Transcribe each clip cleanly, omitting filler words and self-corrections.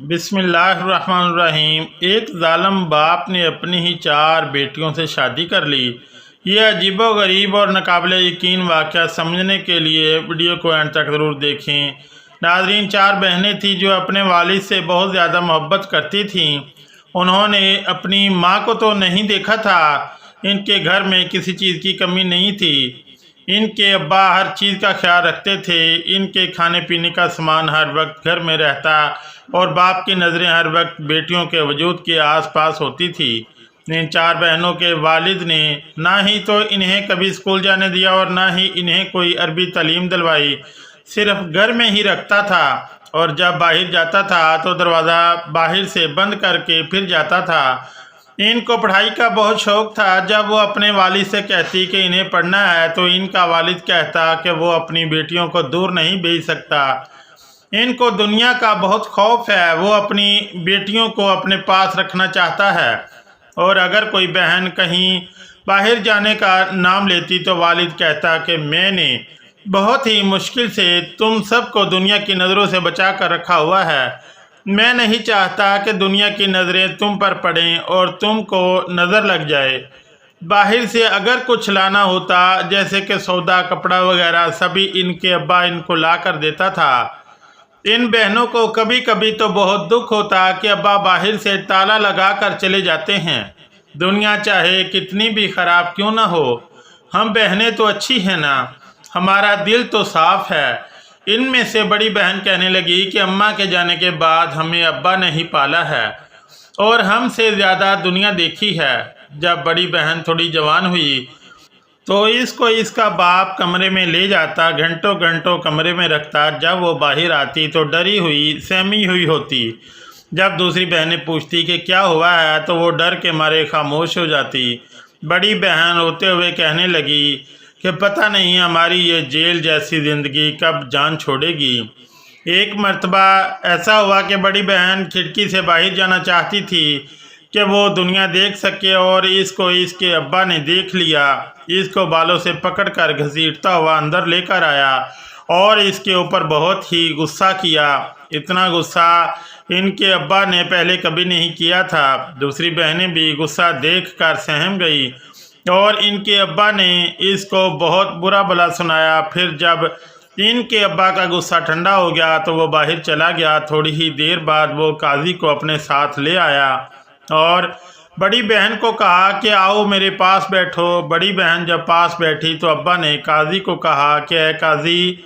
बिस्मिल्लाहिर्रहमानिर्रहीम। एक ज़ालिम बाप ने अपनी ही 4 बेटियों से शादी कर ली। ये अजीबोगरीब और नाकाबिले यकीन वाक़या समझने के लिए वीडियो को एंड तक ज़रूर देखें। नाज़रीन, 4 बहनें थीं जो अपने वालिद से बहुत ज़्यादा मोहब्बत करती थीं। उन्होंने अपनी माँ को तो नहीं देखा था, इनके घर में किसी चीज़ की कमी नहीं थी। इनके अब्बा हर चीज़ का ख्याल रखते थे। इनके खाने पीने का सामान हर वक्त घर में रहता और बाप की नज़रें हर वक्त बेटियों के वजूद के आसपास होती थी। इन 4 बहनों के वालिद ने ना ही तो इन्हें कभी स्कूल जाने दिया और ना ही इन्हें कोई अरबी तालीम दिलवाई। सिर्फ घर में ही रखता था और जब बाहर जाता था तो दरवाज़ा बाहर से बंद करके फिर जाता था। इनको पढ़ाई का बहुत शौक़ था। जब वो अपने वालिद से कहती कि इन्हें पढ़ना है तो इनका वालिद कहता कि वो अपनी बेटियों को दूर नहीं भेज सकता। इनको दुनिया का बहुत खौफ है, वो अपनी बेटियों को अपने पास रखना चाहता है। और अगर कोई बहन कहीं बाहर जाने का नाम लेती तो वालिद कहता कि मैंने बहुत ही मुश्किल से तुम सबको दुनिया की नज़रों से बचा कर रखा हुआ है। मैं नहीं चाहता कि दुनिया की नज़रें तुम पर पड़ें और तुमको नज़र लग जाए। बाहर से अगर कुछ लाना होता, जैसे कि सौदा, कपड़ा वगैरह, सभी इनके अब्बा इनको ला कर देता था। इन बहनों को कभी कभी तो बहुत दुख होता कि अब्बा बाहर से ताला लगा कर चले जाते हैं। दुनिया चाहे कितनी भी ख़राब क्यों ना हो, हम बहनें तो अच्छी हैं ना, हमारा दिल तो साफ़ है। इनमें से बड़ी बहन कहने लगी कि अम्मा के जाने के बाद हमें अब्बा ने ही पाला है और हमसे ज़्यादा दुनिया देखी है। जब बड़ी बहन थोड़ी जवान हुई तो इसको इसका बाप कमरे में ले जाता, घंटों घंटों कमरे में रखता। जब वो बाहर आती तो डरी हुई, सहमी हुई होती। जब दूसरी बहनें पूछती कि क्या हुआ है तो वो डर के मारे खामोश हो जाती। बड़ी बहन रोते हुए कहने लगी कि पता नहीं हमारी ये जेल जैसी ज़िंदगी कब जान छोड़ेगी। एक मर्तबा ऐसा हुआ कि बड़ी बहन खिड़की से बाहर जाना चाहती थी कि वो दुनिया देख सके और इसको इसके अब्बा ने देख लिया। इसको बालों से पकड़कर घसीटता हुआ अंदर लेकर आया और इसके ऊपर बहुत ही गुस्सा किया। इतना गुस्सा इनके अब्बा ने पहले कभी नहीं किया था। दूसरी बहनें भी गुस्सा देखकर सहम गई और इनके अब्बा ने इसको बहुत बुरा भला सुनाया। फिर जब इनके अब्बा का गुस्सा ठंडा हो गया तो वो बाहर चला गया। थोड़ी ही देर बाद वो काजी को अपने साथ ले आया और बड़ी बहन को कहा कि आओ मेरे पास बैठो। बड़ी बहन जब पास बैठी तो अब्बा ने काजी को कहा कि ऐ काजी,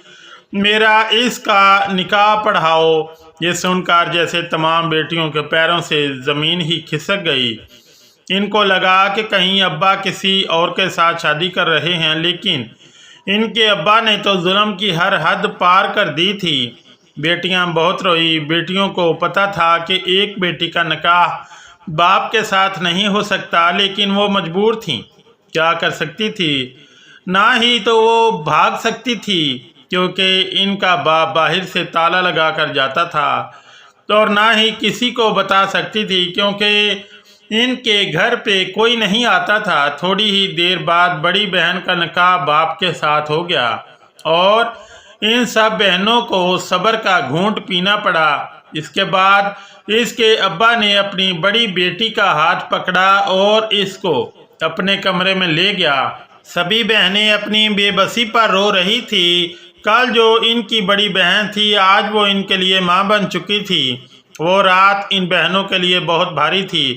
मेरा इसका निकाह पढ़ाओ। ये सुनकर जैसे तमाम बेटियों के पैरों से ज़मीन ही खिसक गई। इनको लगा कि कहीं अब्बा किसी और के साथ शादी कर रहे हैं, लेकिन इनके अब्बा ने तो जुल्म की हर हद पार कर दी थी। बेटियां बहुत रोई। बेटियों को पता था कि एक बेटी का निकाह बाप के साथ नहीं हो सकता, लेकिन वो मजबूर थीं। क्या कर सकती थी? ना ही तो वो भाग सकती थी क्योंकि इनका बाप बाहर से ताला लगा कर जाता था, और ना ही किसी को बता सकती थी क्योंकि इनके घर पे कोई नहीं आता था। थोड़ी ही देर बाद बड़ी बहन का निकाह बाप के साथ हो गया और इन सब बहनों को सब्र का घूंट पीना पड़ा। इसके बाद इसके अब्बा ने अपनी बड़ी बेटी का हाथ पकड़ा और इसको अपने कमरे में ले गया। सभी बहनें अपनी बेबसी पर रो रही थी। कल जो इनकी बड़ी बहन थी, आज वो इनके लिए माँ बन चुकी थी। वो रात इन बहनों के लिए बहुत भारी थी।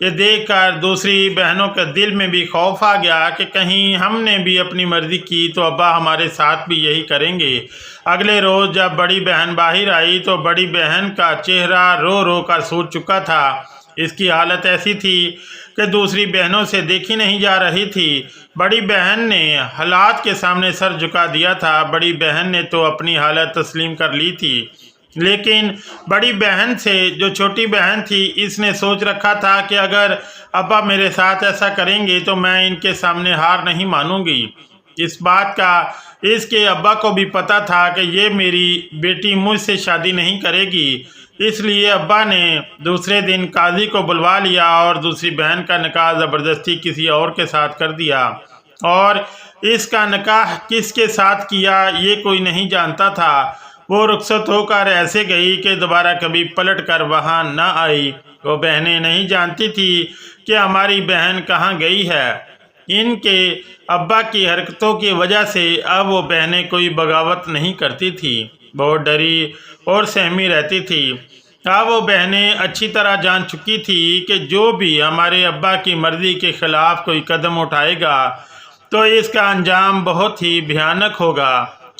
ये देखकर दूसरी बहनों के दिल में भी खौफ आ गया कि कहीं हमने भी अपनी मर्ज़ी की तो अब्बा हमारे साथ भी यही करेंगे। अगले रोज़ जब बड़ी बहन बाहर आई तो बड़ी बहन का चेहरा रो रो कर सूज चुका था। इसकी हालत ऐसी थी कि दूसरी बहनों से देखी नहीं जा रही थी। बड़ी बहन ने हालात के सामने सर झुका दिया था। बड़ी बहन ने तो अपनी हालत तस्लीम कर ली थी, लेकिन बड़ी बहन से जो छोटी बहन थी, इसने सोच रखा था कि अगर अब्बा मेरे साथ ऐसा करेंगे तो मैं इनके सामने हार नहीं मानूंगी। इस बात का इसके अब्बा को भी पता था कि ये मेरी बेटी मुझसे शादी नहीं करेगी। इसलिए अब्बा ने दूसरे दिन काजी को बुलवा लिया और दूसरी बहन का निकाह ज़बरदस्ती किसी और के साथ कर दिया। और इसका निकाह किसके साथ किया ये कोई नहीं जानता था। वो रुखसत होकर ऐसे गई कि दोबारा कभी पलट कर वहाँ न आई। वो बहनें नहीं जानती थी कि हमारी बहन कहाँ गई है। इनके अब्बा की हरकतों की वजह से अब वो बहनें कोई बगावत नहीं करती थी, बहुत डरी और सहमी रहती थी। अब वो बहनें अच्छी तरह जान चुकी थी कि जो भी हमारे अब्बा की मर्ज़ी के ख़िलाफ़ कोई कदम उठाएगा तो इसका अंजाम बहुत ही भयानक होगा।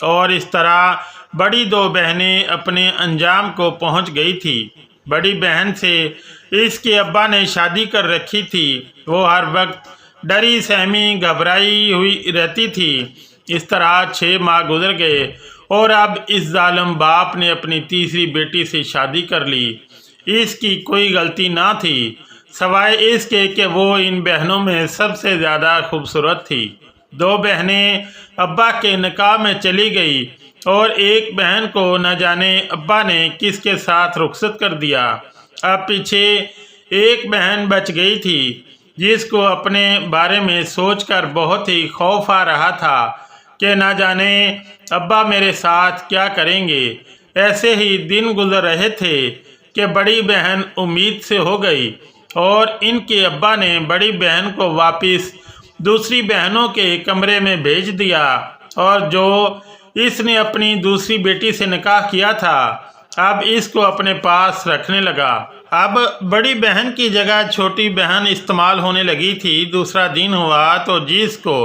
और इस तरह बड़ी दो बहनें अपने अंजाम को पहुंच गई थी। बड़ी बहन से इसके अब्बा ने शादी कर रखी थी। वो हर वक्त डरी सहमी घबराई हुई रहती थी। इस तरह 6 माह गुजर गए और अब इस जालिम बाप ने अपनी तीसरी बेटी से शादी कर ली। इसकी कोई गलती ना थी सवाए इसके कि वो इन बहनों में सबसे ज़्यादा खूबसूरत थी। 2 बहनें अब्बा के निकाह में चली गई और एक बहन को न जाने अब्बा ने किसके साथ रुखसत कर दिया। अब पीछे एक बहन बच गई थी जिसको अपने बारे में सोचकर बहुत ही खौफ आ रहा था कि न जाने अब्बा मेरे साथ क्या करेंगे। ऐसे ही दिन गुजर रहे थे कि बड़ी बहन उम्मीद से हो गई और इनके अब्बा ने बड़ी बहन को वापस दूसरी बहनों के कमरे में भेज दिया और जो इसने अपनी दूसरी बेटी से निकाह किया था अब इसको अपने पास रखने लगा। अब बड़ी बहन की जगह छोटी बहन इस्तेमाल होने लगी थी। दूसरा दिन हुआ तो जिसको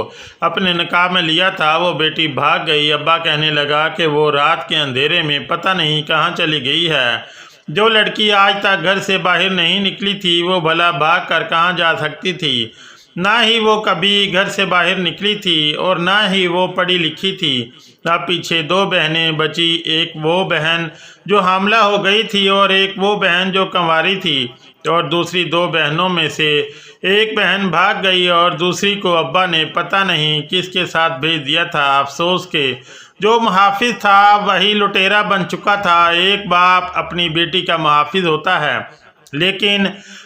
अपने निकाह में लिया था वो बेटी भाग गई। अब्बा कहने लगा कि वो रात के अंधेरे में पता नहीं कहाँ चली गई है। जो लड़की आज तक घर से बाहर नहीं निकली थी वो भला भाग कर कहाँ जा सकती थी। ना ही वो कभी घर से बाहर निकली थी और ना ही वो पढ़ी लिखी थी। अब पीछे 2 बहनें बची, एक वो बहन जो हामला हो गई थी और एक वो बहन जो कंवारी थी। और दूसरी 2 बहनों में से एक बहन भाग गई और दूसरी को अब्बा ने पता नहीं किसके साथ भेज दिया था। अफसोस के जो मुहाफिज था वही लुटेरा बन चुका था। एक बाप अपनी बेटी का मुहाफिज होता है लेकिन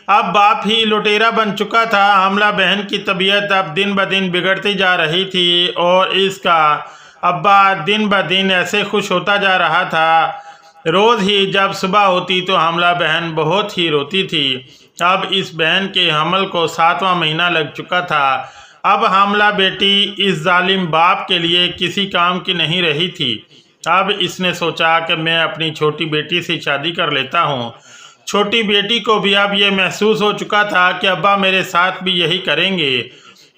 अब बाप ही लुटेरा बन चुका था। हामला बहन की तबीयत अब दिन ब दिन बिगड़ती जा रही थी और इसका अब्बा दिन ब दिन ऐसे खुश होता जा रहा था। रोज़ ही जब सुबह होती तो हामला बहन बहुत ही रोती थी। अब इस बहन के हमल को 7वां महीना लग चुका था। अब हामला बेटी इस जालिम बाप के लिए किसी काम की नहीं रही थी। अब इसने सोचा कि मैं अपनी छोटी बेटी से शादी कर लेता हूँ। छोटी बेटी को भी अब ये महसूस हो चुका था कि अब्बा मेरे साथ भी यही करेंगे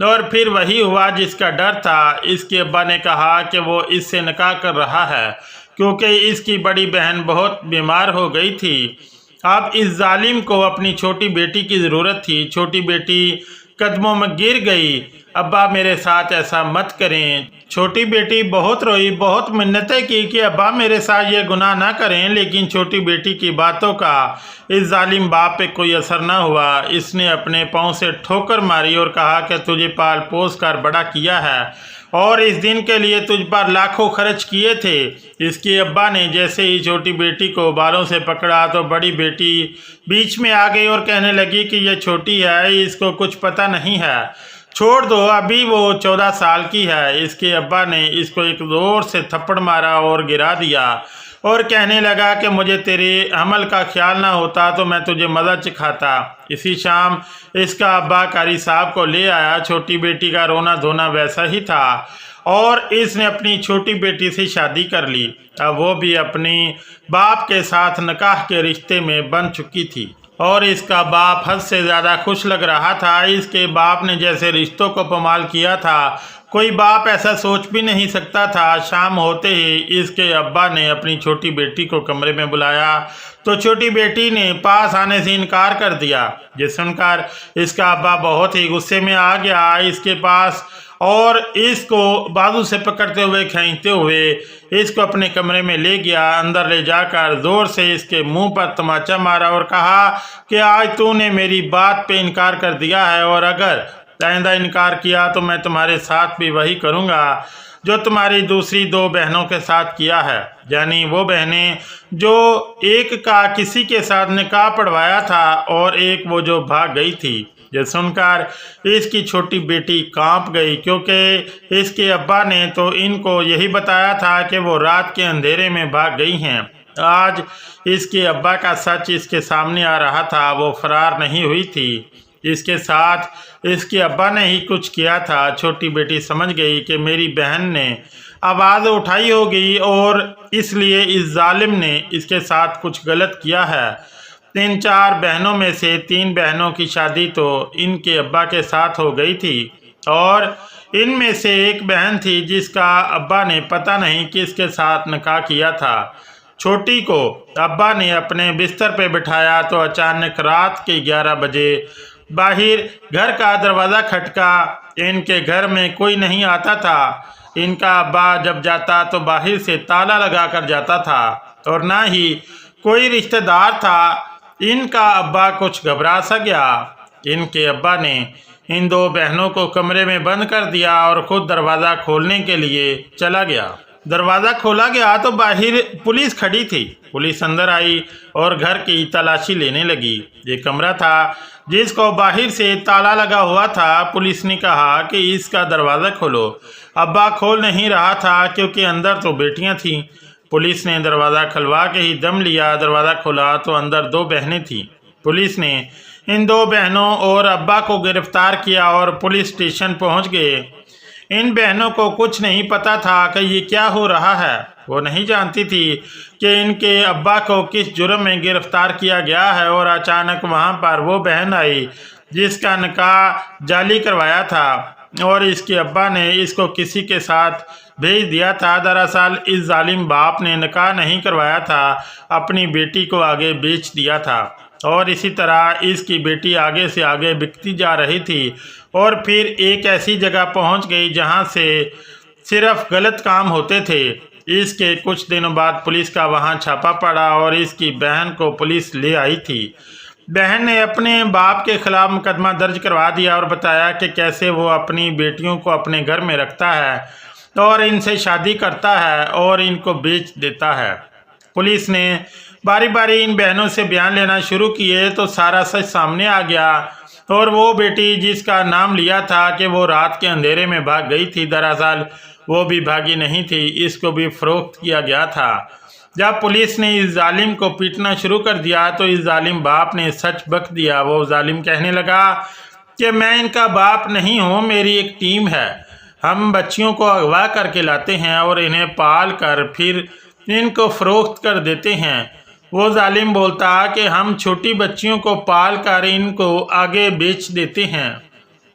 और फिर वही हुआ जिसका डर था। इसके अब्बा ने कहा कि वो इससे निकाह कर रहा है क्योंकि इसकी बड़ी बहन बहुत बीमार हो गई थी। अब इस जालिम को अपनी छोटी बेटी की ज़रूरत थी। छोटी बेटी कदमों में गिर गई। अब्बा मेरे साथ ऐसा मत करें। छोटी बेटी बहुत रोई, बहुत मिन्नतें की कि अब्बा मेरे साथ ये गुनाह ना करें, लेकिन छोटी बेटी की बातों का इस जालिम बाप पे कोई असर न हुआ। इसने अपने पाँव से ठोकर मारी और कहा कि तुझे पाल पोस कर बड़ा किया है और इस दिन के लिए तुझ पर लाखों खर्च किए थे। इसके अब्बा ने जैसे ही छोटी बेटी को बालों से पकड़ा तो बड़ी बेटी बीच में आ गई और कहने लगी कि ये छोटी है, इसको कुछ पता नहीं है, छोड़ दो, अभी वो 14 साल की है। इसके अब्बा ने इसको एक जोर से थप्पड़ मारा और गिरा दिया और कहने लगा कि मुझे तेरे अमल का ख्याल ना होता तो मैं तुझे मज़ा चखाता। इसी शाम इसका अब्बा कारी साहब को ले आया। छोटी बेटी का रोना धोना वैसा ही था और इसने अपनी छोटी बेटी से शादी कर ली। अब वो भी अपनी बाप के साथ निकाह के रिश्ते में बन चुकी थी और इसका बाप हद से ज़्यादा खुश लग रहा था। इसके बाप ने जैसे रिश्तों को पमाल किया था, कोई बाप ऐसा सोच भी नहीं सकता था। शाम होते ही इसके अब्बा ने अपनी छोटी बेटी को कमरे में बुलाया तो छोटी बेटी ने पास आने से इनकार कर दिया। ये सुनकर इसका अब्बा बहुत ही गुस्से में आ गया इसके पास और इसको बाजू से पकड़ते हुए खींचते हुए इसको अपने कमरे में ले गया। अंदर ले जाकर ज़ोर से इसके मुंह पर तमाचा मारा और कहा कि आज तूने मेरी बात पे इनकार कर दिया है और अगर आइंदा इनकार किया तो मैं तुम्हारे साथ भी वही करूँगा जो तुम्हारी दूसरी 2 बहनों के साथ किया है। यानी वो बहनें जो एक का किसी के साथ निकाह पढ़वाया था और एक वो जो भाग गई थी। ये सुनकर इसकी छोटी बेटी कांप गई, क्योंकि इसके अब्बा ने तो इनको यही बताया था कि वो रात के अंधेरे में भाग गई हैं। आज इसके अब्बा का सच इसके सामने आ रहा था। वो फरार नहीं हुई थी, इसके साथ इसके अब्बा ने ही कुछ किया था। छोटी बेटी समझ गई कि मेरी बहन ने आवाज़ उठाई होगी और इसलिए इस जालिम ने इसके साथ कुछ गलत किया है। 3-4 बहनों में से 3 बहनों की शादी तो इनके अब्बा के साथ हो गई थी और इनमें से एक बहन थी जिसका अब्बा ने पता नहीं किसके साथ निकाह किया था। छोटी को अब्बा ने अपने बिस्तर पे बिठाया तो अचानक रात के 11 बजे बाहर घर का दरवाज़ा खटका। इनके घर में कोई नहीं आता था। इनका अब्बा जब जाता तो बाहर से ताला लगा कर जाता था और ना ही कोई रिश्तेदार था। इनका अब्बा कुछ घबरा सा गया। इनके अब्बा ने इन 2 बहनों को कमरे में बंद कर दिया और खुद दरवाज़ा खोलने के लिए चला गया। दरवाज़ा खोला गया तो बाहर पुलिस खड़ी थी। पुलिस अंदर आई और घर की तलाशी लेने लगी। ये कमरा था जिसको बाहर से ताला लगा हुआ था। पुलिस ने कहा कि इसका दरवाज़ा खोलो। अब्बा खोल नहीं रहा था क्योंकि अंदर तो बेटियां थीं। पुलिस ने दरवाज़ा खुलवा के ही दम लिया। दरवाज़ा खोला तो अंदर 2 बहनें थीं। पुलिस ने इन 2 बहनों और अब्बा को गिरफ्तार किया और पुलिस स्टेशन पहुंच गए। इन बहनों को कुछ नहीं पता था कि ये क्या हो रहा है। वो नहीं जानती थी कि इनके अब्बा को किस जुर्म में गिरफ्तार किया गया है। और अचानक वहाँ पर वो बहन आई जिसका निकाह जाली करवाया था और इसके अब्बा ने इसको किसी के साथ भेज दिया था। दरअसल इस जालिम बाप ने निकाह नहीं करवाया था, अपनी बेटी को आगे बेच दिया था और इसी तरह इसकी बेटी आगे से आगे बिकती जा रही थी और फिर एक ऐसी जगह पहुंच गई जहां से सिर्फ गलत काम होते थे। इसके कुछ दिनों बाद पुलिस का वहां छापा पड़ा और इसकी बहन को पुलिस ले आई थी। बहन ने अपने बाप के खिलाफ मुकदमा दर्ज करवा दिया और बताया कि कैसे वो अपनी बेटियों को अपने घर में रखता है और इनसे शादी करता है और इनको बेच देता है। पुलिस ने बारी बारी इन बहनों से बयान लेना शुरू किए तो सारा सच सामने आ गया और वो बेटी जिसका नाम लिया था कि वो रात के अंधेरे में भाग गई थी, दरअसल वो भी भागी नहीं थी, इसको भी फरोख्त किया गया था। जब पुलिस ने इस जालिम को पीटना शुरू कर दिया तो इस जालिम बाप ने सच बक दिया। वो जालिम कहने लगा कि मैं इनका बाप नहीं हूँ, मेरी एक टीम है। हम बच्चियों को अगवा करके लाते हैं और इन्हें पाल कर फिर इनको फरोख्त कर देते हैं। वो जालिम बोलता कि हम छोटी बच्चियों को पाल कर इनको आगे बेच देते हैं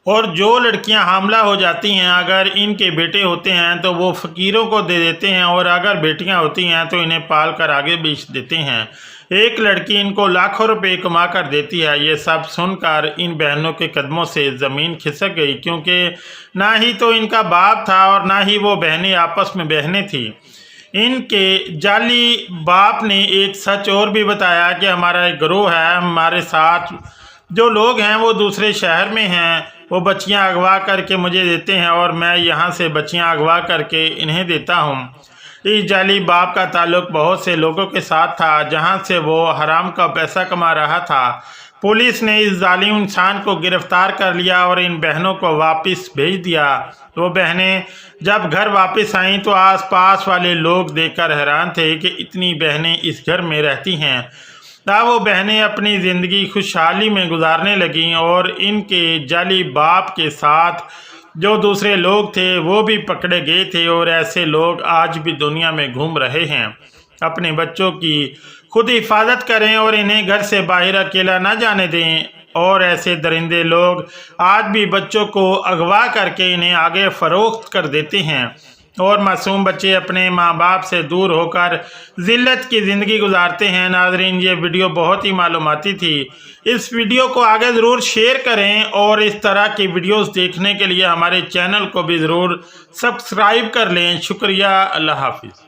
और जो लड़कियां हामला हो जाती हैं अगर इनके बेटे होते हैं तो वो फ़कीरों को दे देते हैं और अगर बेटियां होती हैं तो इन्हें पाल कर आगे बेच देते हैं। एक लड़की इनको लाखों रुपए कमा कर देती है। ये सब सुनकर इन बहनों के कदमों से ज़मीन खिसक गई, क्योंकि ना ही तो इनका बाप था और ना ही वो बहनें आपस में बहनें थीं। इनके जाली बाप ने एक सच और भी बताया कि हमारा एक गिरोह है, हमारे साथ जो लोग हैं वो दूसरे शहर में हैं, वो बच्चियां अगवा करके मुझे देते हैं और मैं यहाँ से बच्चियां अगवा करके इन्हें देता हूँ। इस जाली बाप का ताल्लुक बहुत से लोगों के साथ था जहाँ से वो हराम का पैसा कमा रहा था। पुलिस ने इस जालिम इंसान को गिरफ्तार कर लिया और इन बहनों को वापस भेज दिया। वो बहनें जब घर वापस आईं तो आसपास वाले लोग देखकर हैरान थे कि इतनी बहनें इस घर में रहती हैं। तब वो बहनें अपनी ज़िंदगी खुशहाली में गुजारने लगीं और इनके जाली बाप के साथ जो दूसरे लोग थे वो भी पकड़े गए थे और ऐसे लोग आज भी दुनिया में घूम रहे हैं। अपने बच्चों की खुद हिफाजत करें और इन्हें घर से बाहर अकेला ना जाने दें। और ऐसे दरिंदे लोग आज भी बच्चों को अगवा करके इन्हें आगे फ़रोख्त कर देते हैं और मासूम बच्चे अपने माँ बाप से दूर होकर ज़िल्लत की ज़िंदगी गुजारते हैं। नाज़रीन, ये वीडियो बहुत ही मालूमाती थी। इस वीडियो को आगे ज़रूर शेयर करें और इस तरह की वीडियोस देखने के लिए हमारे चैनल को भी ज़रूर सब्सक्राइब कर लें। शुक्रिया। अल्लाह हाफिज़।